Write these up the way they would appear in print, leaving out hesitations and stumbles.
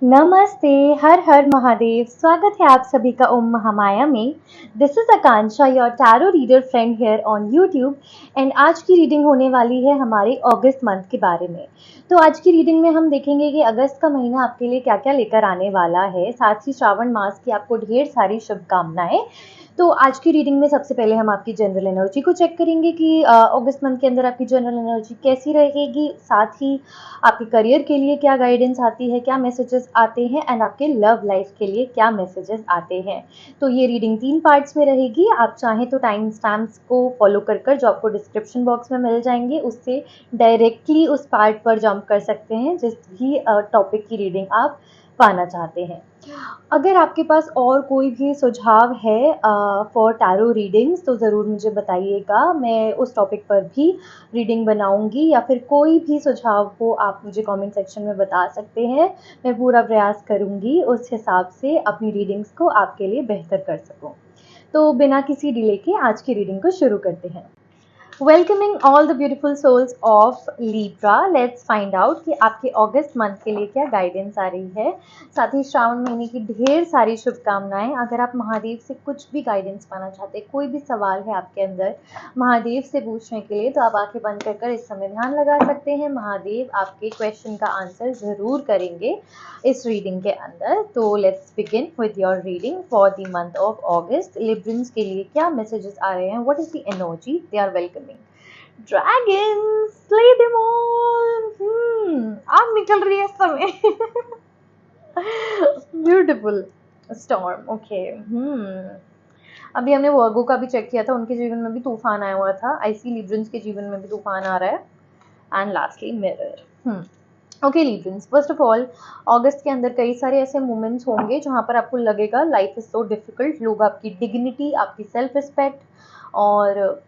नमस्ते, हर हर महादेव। स्वागत है आप सभी का ओम महामाया में। This is Akanksha, your tarot reader friend here on YouTube. And आज की रीडिंग होने वाली है हमारे अगस्त मंथ के बारे में। तो आज की रीडिंग में हम देखेंगे कि अगस्त का महीना आपके लिए क्या क्या लेकर आने वाला है, साथ ही श्रावण मास की आपको ढेर सारी शुभकामनाएं। तो आज की रीडिंग में सबसे पहले हम आपकी जनरल एनर्जी को चेक करेंगे कि अगस्त मंथ के अंदर आपकी जनरल एनर्जी कैसी रहेगी, साथ ही आपके करियर के लिए क्या गाइडेंस आती है, क्या मैसेजेस आते हैं, एंड आपके लव लाइफ के लिए क्या मैसेजेस आते हैं। तो ये रीडिंग 3 पार्ट्स में रहेगी। आप चाहें तो टाइम स्टैम्प्स को फॉलो कर जो आपको डिस्क्रिप्शन बॉक्स में मिल जाएंगे, उससे डायरेक्टली उस पार्ट पर जंप कर सकते हैं जिस भी टॉपिक की रीडिंग आप पाना चाहते हैं। अगर आपके पास और कोई भी सुझाव है फॉर टैरो रीडिंग्स तो ज़रूर मुझे बताइएगा, मैं उस टॉपिक पर भी रीडिंग बनाऊंगी, या फिर कोई भी सुझाव हो आप मुझे कमेंट सेक्शन में बता सकते हैं। मैं पूरा प्रयास करूंगी उस हिसाब से अपनी रीडिंग्स को आपके लिए बेहतर कर सकूं। तो बिना किसी डिले के आज की रीडिंग को शुरू करते हैं। Welcoming all the beautiful souls of Libra. Let's find out कि आपके अगस्त मंथ के लिए क्या गाइडेंस आ रही है। साथ ही श्रावण महीने की ढेर सारी शुभकामनाएं। अगर आप महादेव से कुछ भी गाइडेंस पाना चाहते हैं, कोई भी सवाल है आपके अंदर महादेव से पूछने के लिए, तो आप आंखें बंद कर इस समय ध्यान लगा सकते हैं। महादेव आपके क्वेश्चन का आंसर ज़रूर करेंगे इस रीडिंग के अंदर। तो let's begin with your reading for the month of August. Librans के लिए क्या मैसेजेस आ रहे हैं, what is the energy they are welcoming. Dragon slay them all. आग निकल रही है इस समय। Beautiful storm. ओके। अभी हमने वर्गो का भी चेक किया था, उनके जीवन में भी तूफान आया हुआ था। आई सी लिब्रंस के जीवन में भी तूफान आ रहा है। And lastly mirror. Okay Librans, first of all अगस्त के अंदर कई सारे ऐसे मोमेंट्स होंगे जहाँ पर आपको लगेगा लाइफ इज सो डिफिकल्ट। लोग आपकी डिग्निटी, आपकी सेल्फ रिस्पेक्ट और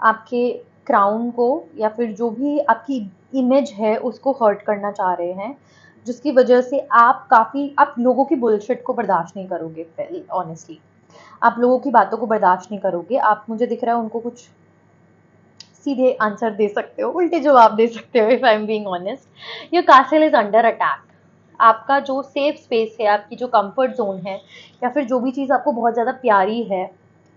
आपके क्राउन को, या फिर जो भी आपकी इमेज है उसको हर्ट करना चाह रहे हैं, जिसकी वजह से आप लोगों की बुलशिट को बर्दाश्त नहीं करोगे। ऑनेस्टली आप लोगों की बातों को बर्दाश्त नहीं करोगे। आप, मुझे दिख रहा है, उनको कुछ सीधे आंसर दे सकते हो, उल्टे जवाब दे सकते हो। If I am being honest, your कास्टल is under attack. आपका जो सेफ स्पेस है, आपकी जो कंफर्ट जोन है, या फिर जो भी चीज़ आपको बहुत ज़्यादा प्यारी है,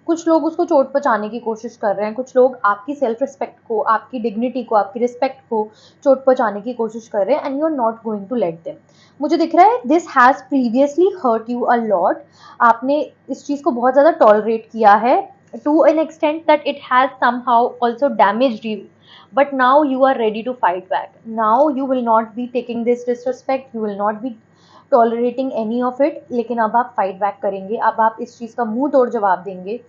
कुछ लोग उसको चोट पहुंचाने की कोशिश कर रहे हैं। कुछ लोग आपकी सेल्फ रिस्पेक्ट को, आपकी डिग्निटी को, आपकी रिस्पेक्ट को चोट पहुंचाने की कोशिश कर रहे हैं, and you are not going to let them. मुझे दिख रहा है this has previously hurt you a lot. आपने इस चीज़ को बहुत ज़्यादा टॉलरेट किया है to an extent that it has somehow also damaged you, but now you are ready to fight back. Now you will not be taking this disrespect, you will not be tolerating any of it, लेकिन अब आप fight back करेंगे। अब आप इस चीज़ का मुंह तोड़ जवाब देंगे।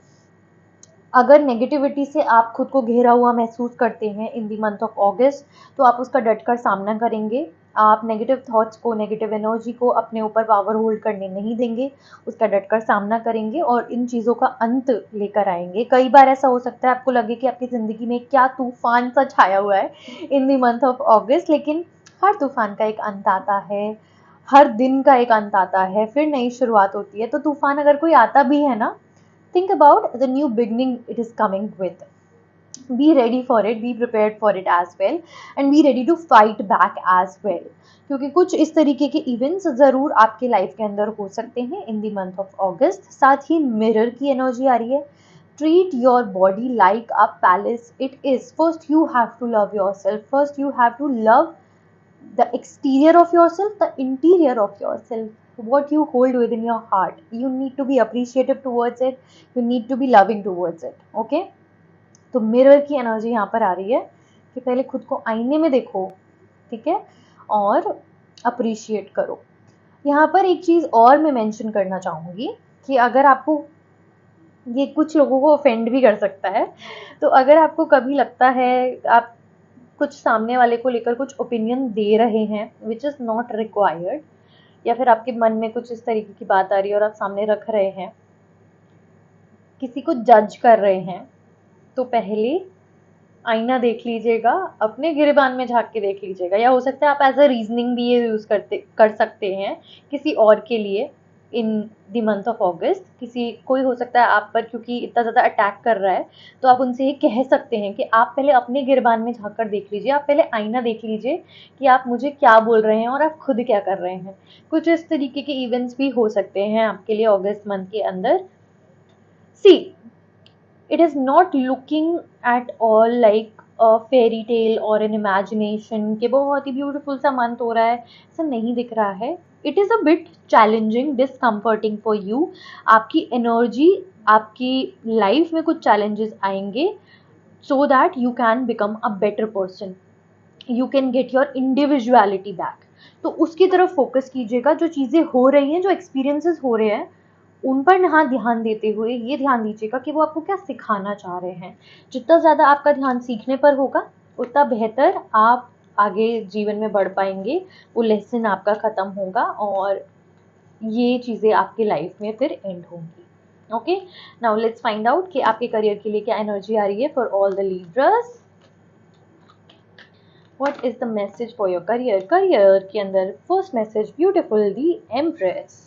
अगर नेगेटिविटी से आप खुद को घेरा हुआ महसूस करते हैं इन द मंथ ऑफ अगस्त, तो आप उसका डटकर सामना करेंगे। आप नेगेटिव थॉट्स को, नेगेटिव एनर्जी को अपने ऊपर पावर होल्ड करने नहीं देंगे, उसका डटकर सामना करेंगे और इन चीज़ों का अंत लेकर आएंगे। कई बार ऐसा हो सकता है आपको लगे कि आपकी ज़िंदगी में क्या तूफान सा छाया हुआ है इन द मंथ ऑफ अगस्त, लेकिन हर तूफान का एक अंत आता है, हर दिन का एक अंत आता है, फिर नई शुरुआत होती है। तो तूफान अगर कोई आता भी है ना, think about the new beginning it is coming with. Be ready for it, be prepared for it as well, and be ready to fight back as well. क्योंकि कुछ इस तरीके के इवेंट्स ज़रूर आपके लाइफ के अंदर हो सकते हैं in the month of August. साथ ही मिरर की एनर्जी आ रही है। Treat your body like a palace it is. First you have to love yourself, first you have to love the exterior of yourself, the interior of yourself, what you hold within your heart. You need to be appreciative towards it, you need to be loving towards it. Okay, तो mirror की energy यहाँ पर आ रही है कि पहले खुद को आईने में देखो, ठीक है, और अप्रिशिएट करो। यहाँ पर एक चीज़ और मैं मेंशन करना चाहूँगी कि अगर आपको, ये कुछ लोगों को ऑफेंड भी कर सकता है, तो अगर आपको कभी लगता है आप कुछ सामने वाले को लेकर कुछ ओपिनियन दे रहे हैं विच इज़ नॉट रिक्वायर्ड, या फिर आपके मन में कुछ इस तरीके की बात आ रही है और आप सामने रख रहे हैं, किसी को जज कर रहे हैं, तो पहले आईना देख लीजिएगा, अपने गिरेबान में झांक के देख लीजिएगा। या हो सकता है आप एज अ रीजनिंग भी ये यूज़ कर सकते हैं किसी और के लिए, इन द मंथ ऑफ अगस्त। कोई हो सकता है आप पर क्योंकि इतना ज़्यादा अटैक कर रहा है, तो आप उनसे ये कह सकते हैं कि आप पहले अपने गिरबान में झाँक कर देख लीजिए, आप पहले आईना देख लीजिए कि आप मुझे क्या बोल रहे हैं और आप खुद क्या कर रहे हैं। कुछ इस तरीके के इवेंट्स भी हो सकते हैं आपके लिए अगस्त मंथ के अंदर। सी, it is not looking at all like a fairy tale or an imagination कि बहुत ही ब्यूटीफुल सा मंथ हो रहा है, ऐसा नहीं दिख रहा है। It is a bit challenging, discomforting for you. आपकी एनर्जी, आपकी लाइफ में कुछ चैलेंजेस आएंगे so that you can become a better person, you can get your individuality back. तो उसकी तरफ फोकस कीजिएगा। जो चीज़ें हो रही हैं, जो एक्सपीरियंसेस हो रहे हैं, उन पर यहाँ ध्यान देते हुए ये ध्यान दीजिएगा कि वो आपको क्या सिखाना चाह रहे हैं। जितना ज़्यादा आपका ध्यान सीखने पर होगा, उतना बेहतर आप आगे जीवन में बढ़ पाएंगे। वो लेसन आपका ख़त्म होगा और ये चीज़ें आपकी लाइफ में फिर एंड होंगी। Okay, now let's find out कि आपके करियर के लिए क्या एनर्जी आ रही है for all the leaders. What is the message for your career? Career के अंदर first message, beautiful, the empress.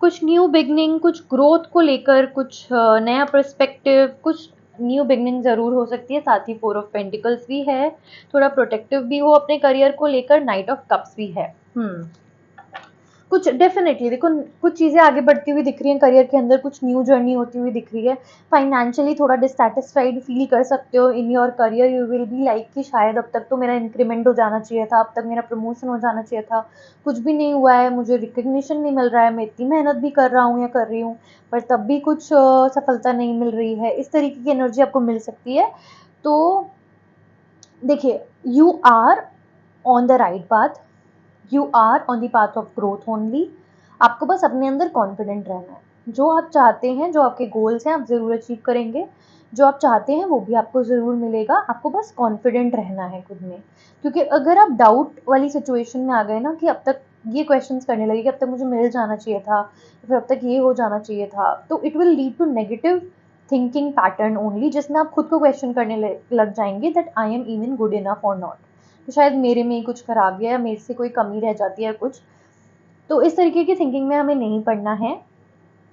कुछ न्यू बिगनिंग, कुछ ग्रोथ को लेकर, कुछ नया पर्सपेक्टिव, कुछ न्यू बिगनिंग ज़रूर हो सकती है। साथ ही 4 ऑफ पेंटिकल्स भी है, थोड़ा प्रोटेक्टिव भी हो अपने करियर को लेकर। नाइट ऑफ कप्स भी है। कुछ डेफिनेटली देखो, कुछ चीज़ें आगे बढ़ती हुई दिख रही हैं करियर के अंदर, कुछ न्यू जर्नी होती हुई दिख रही है। फाइनेंशियली थोड़ा डिससेटिस्फाइड फील कर सकते हो in your career. You will be like कि शायद अब तक तो मेरा इंक्रीमेंट हो जाना चाहिए था, अब तक मेरा प्रमोशन हो जाना चाहिए था, कुछ भी नहीं हुआ है, मुझे रिकग्निशन नहीं मिल रहा है, मैं इतनी मेहनत भी कर रहा हूँ या कर रही हूँ पर तब भी कुछ सफलता नहीं मिल रही है। इस तरीके की एनर्जी आपको मिल सकती है। तो देखिए, you are on the right path, you are on the path of growth only. आपको बस अपने अंदर कॉन्फिडेंट रहना है। जो आप चाहते हैं, जो आपके गोल्स हैं, आप ज़रूर अचीव करेंगे। जो आप चाहते हैं वो भी आपको ज़रूर मिलेगा। आपको बस कॉन्फिडेंट रहना है खुद में। क्योंकि अगर आप डाउट वाली सिचुएशन में आ गए ना कि अब तक ये क्वेश्चंस करने लगे कि अब तक मुझे मिल जाना चाहिए था, फिर अब तक ये हो जाना चाहिए था, तो it will lead to negative thinking pattern only, जिसमें आप खुद को क्वेश्चन करने लग जाएंगे that I am even good enough और नॉट। तो शायद मेरे में ही कुछ खराबी है या मेरे से कोई कमी रह जाती है कुछ। तो इस तरीके की थिंकिंग में हमें नहीं पड़ना है।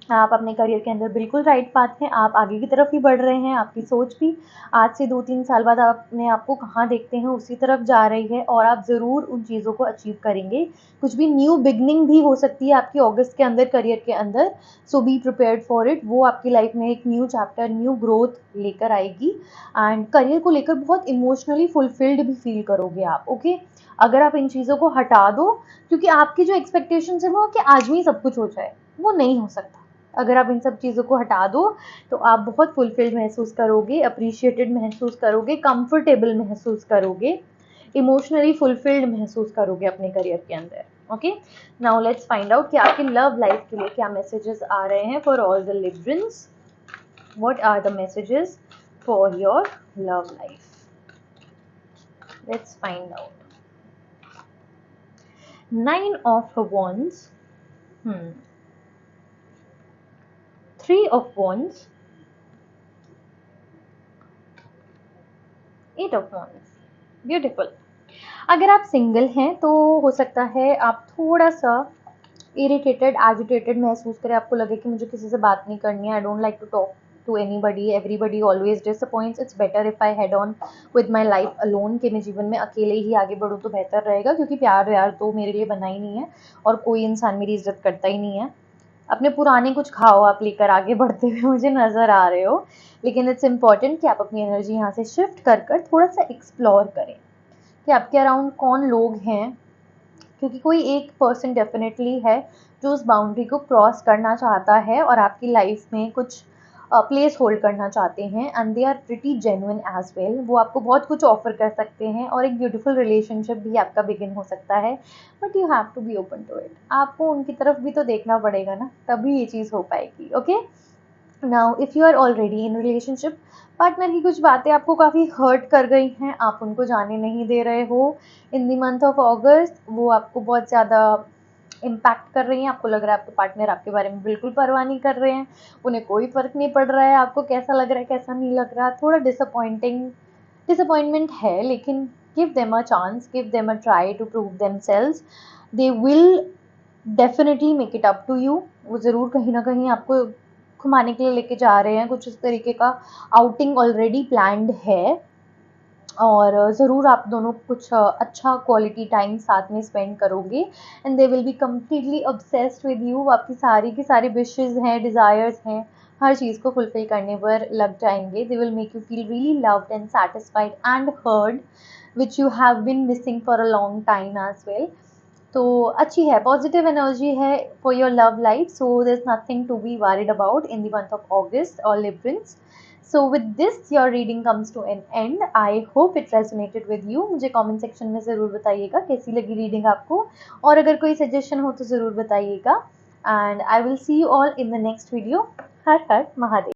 आप अपने करियर के अंदर बिल्कुल राइट पाथ हैं, आप आगे की तरफ ही बढ़ रहे हैं। आपकी सोच भी आज से 2-3 साल बाद आप अपने आप को कहाँ देखते हैं उसी तरफ जा रही है और आप ज़रूर उन चीज़ों को अचीव करेंगे। कुछ भी न्यू बिगनिंग भी हो सकती है आपकी अगस्त के अंदर करियर के अंदर, सो बी प्रिपेयर्ड फॉर इट। वो आपकी लाइफ में एक न्यू चैप्टर, न्यू ग्रोथ लेकर आएगी एंड करियर को लेकर बहुत इमोशनली फुलफिल्ड भी फील करोगे आप। ओके, अगर आप इन चीज़ों को हटा दो, क्योंकि आपकी जो एक्सपेक्टेशंस है वो कि आज में ही सब कुछ हो जाए, वो नहीं हो सकता। अगर आप इन सब चीज़ों को हटा दो तो आप बहुत फुलफिल्ड महसूस करोगे, अप्रिशिएटेड महसूस करोगे, कंफर्टेबल महसूस करोगे, इमोशनली फुलफिल्ड महसूस करोगे अपने करियर के अंदर। Okay, now let's find out कि आपकी लव लाइफ के लिए क्या मैसेजेस आ रहे हैं for all the Librans. What are the messages for your love life? Let's find out. 9 of Wands, 3 of Wands, 8 of Wands, beautiful. अगर आप सिंगल हैं तो हो सकता है आप थोड़ा सा इरिटेटेड, एजिटेटेड महसूस करें। आपको लगे कि मुझे किसी से बात नहीं करनी है, I don't like to talk to anybody, everybody always disappoints, it's better if I head on with my life alone, कि मैं जीवन में अकेले ही आगे बढ़ूँ तो बेहतर रहेगा। क्योंकि प्यार व्यार तो मेरे लिए बना ही नहीं है और कोई इंसान मेरी इज्जत करता ही नहीं है। अपने पुराने कुछ खाओ आप लेकर आगे बढ़ते हुए मुझे नज़र आ रहे हो। लेकिन इट्स इम्पॉर्टेंट कि आप अपनी एनर्जी यहाँ से शिफ्ट कर थोड़ा सा एक्सप्लोर करें कि आपके अराउंड कौन लोग हैं। क्योंकि कोई एक पर्सन डेफिनेटली है जो उस बाउंड्री को क्रॉस करना चाहता है और आपकी लाइफ में कुछ प्लेस होल्ड करना चाहते हैं and they are pretty genuine as well. वो आपको बहुत कुछ ऑफर कर सकते हैं और एक ब्यूटीफुल रिलेशनशिप भी आपका बिगिन हो सकता है, but you have to be open to it. आपको उनकी तरफ भी तो देखना पड़ेगा ना, तभी ये चीज़ हो पाएगी। Okay, now if you are already in relationship, partner की कुछ बातें आपको काफ़ी हर्ट कर गई हैं, आप उनको जाने नहीं दे रहे हो इन द मंथ ऑफ अगस्त। वो आपको बहुत ज़्यादा इम्पैक्ट कर रही हैं। आपको लग रहा है आपके पार्टनर आपके बारे में बिल्कुल परवाह नहीं कर रहे हैं, उन्हें कोई फ़र्क नहीं पड़ रहा है आपको कैसा लग रहा है कैसा नहीं लग रहा। थोड़ा डिसअपॉइंटमेंट है, लेकिन give them a chance, give them a try to prove themselves. They will definitely make it up to you. वो ज़रूर कहीं ना कहीं आपको घुमाने के लिए लेके जा रहे हैं, कुछ इस तरीके का आउटिंग ऑलरेडी प्लान्ड है। और ज़रूर आप दोनों कुछ अच्छा क्वालिटी टाइम साथ में स्पेंड करोगे, and they will be completely obsessed with you. आपकी सारी की सारी विशेज़ हैं, डिज़ायर्स हैं, हर चीज़ को फुलफिल करने पर लग जाएंगे। They will make you feel really loved and satisfied and heard, which you have been missing for a long time as well. तो अच्छी है, पॉजिटिव एनर्जी है for your love life, so there is nothing to be worried about in the month of August और Librans. So with this your reading comes to an end. I hope it resonated with you. मुझे comment section में ज़रूर बताइएगा कैसी लगी reading आपको, और अगर कोई सजेशन हो तो ज़रूर बताइएगा। And I will see you all in the next video. Her her Mahadev.